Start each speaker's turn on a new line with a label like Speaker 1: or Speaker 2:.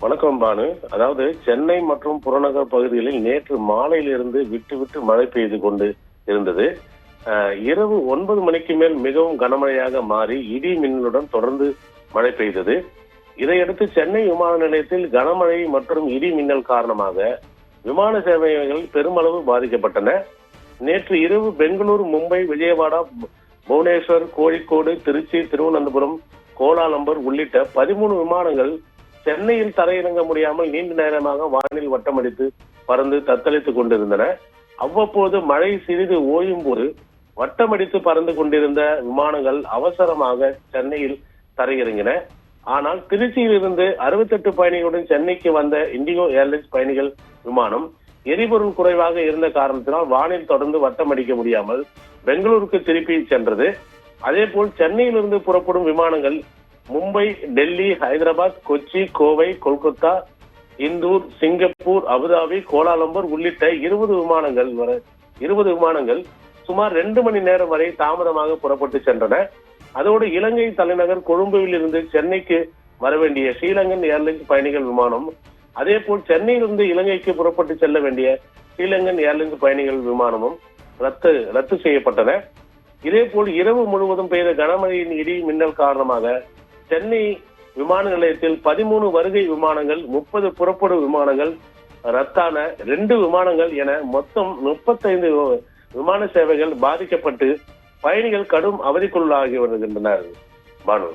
Speaker 1: வணக்கம் பானு. அதாவது சென்னை மற்றும் புறநகர் பகுதிகளில் நேற்று மாலையிலிருந்து விட்டு விட்டு மழை பெய்து கொண்டு இருந்தது. இரவு 9 மணிக்கு மேல் மிகவும் கனமழையாக மாறி இடி மின்னலுடன் தொடர்ந்து மழை பெய்தது. இதையடுத்து சென்னை விமான நிலையத்தில் கனமழை மற்றும் இடி மின்னல் காரணமாக விமான சேவைகள் பெருமளவு பாதிக்கப்பட்டன. நேற்று இரவு பெங்களூரு, மும்பை, விஜயவாடா, புவனேஸ்வர், கோழிக்கோடு, திருச்சி, திருவனந்தபுரம், கோலாலம்பூர் உள்ளிட்ட 13 விமானங்கள் சென்னையில் தரையிறங்க முடியாமல் நீண்ட நேரமாக வானில் வட்டமடித்து பறந்து தத்தளித்துக் கொண்டிருந்தன. அவ்வப்போது மழை சிறிது ஓயும் போது வட்டமடித்து பறந்து கொண்டிருந்த விமானங்கள் அவசரமாக சென்னையில் தரையிறங்கின. ஆனால் திருச்சியில் இருந்து 68 பயணிகளுடன் சென்னைக்கு வந்த இண்டிகோ ஏர்லைன்ஸ் பயணிகள் விமானம் எரிபொருள் குறைவாக இருந்த காரணத்தினால் வானில் தொடர்ந்து வட்டமடிக்க முடியாமல் பெங்களூருக்கு திருப்பி சென்றது. அதேபோல் சென்னையிலிருந்து புறப்படும் விமானங்கள் Mumbai, Delhi, Hyderabad, Kochi, Kovai, Kolkata, Indore, Singapore, Abu Dhabi, Kuala Lumpur உள்ளிட்ட 20 விமானங்கள் சுமார் 2 மணி நேரம் வரை தாமதமாக புறப்பட்டு சென்றன. அதோடு இலங்கை தலைநகர் கொழும்புவில் இருந்து சென்னைக்கு வரவேண்டிய ஸ்ரீலங்கன் ஏர்லைன்ஸ் பயணிகள் விமானம், அதேபோல் சென்னையிலிருந்து இலங்கைக்கு புறப்பட்டு செல்ல வேண்டிய ஸ்ரீலங்கன் ஏர்லைன்ஸ் பயணிகள் விமானமும் ரத்து செய்யப்பட்டன. இதேபோல் இரவு முழுவதும் பெய்த கனமழையின் இடி மின்னல் காரணமாக சென்னை விமான நிலையத்தில் 13 வருகை விமானங்கள், 30 புறப்படும் விமானங்கள் ரத்தான 2 விமானங்கள் என மொத்தம் 35 விமான சேவைகள் பாதிக்கப்பட்டு பயணிகள் கடும் அவதிக்குள்ளாகி வருகின்றனர். பானு.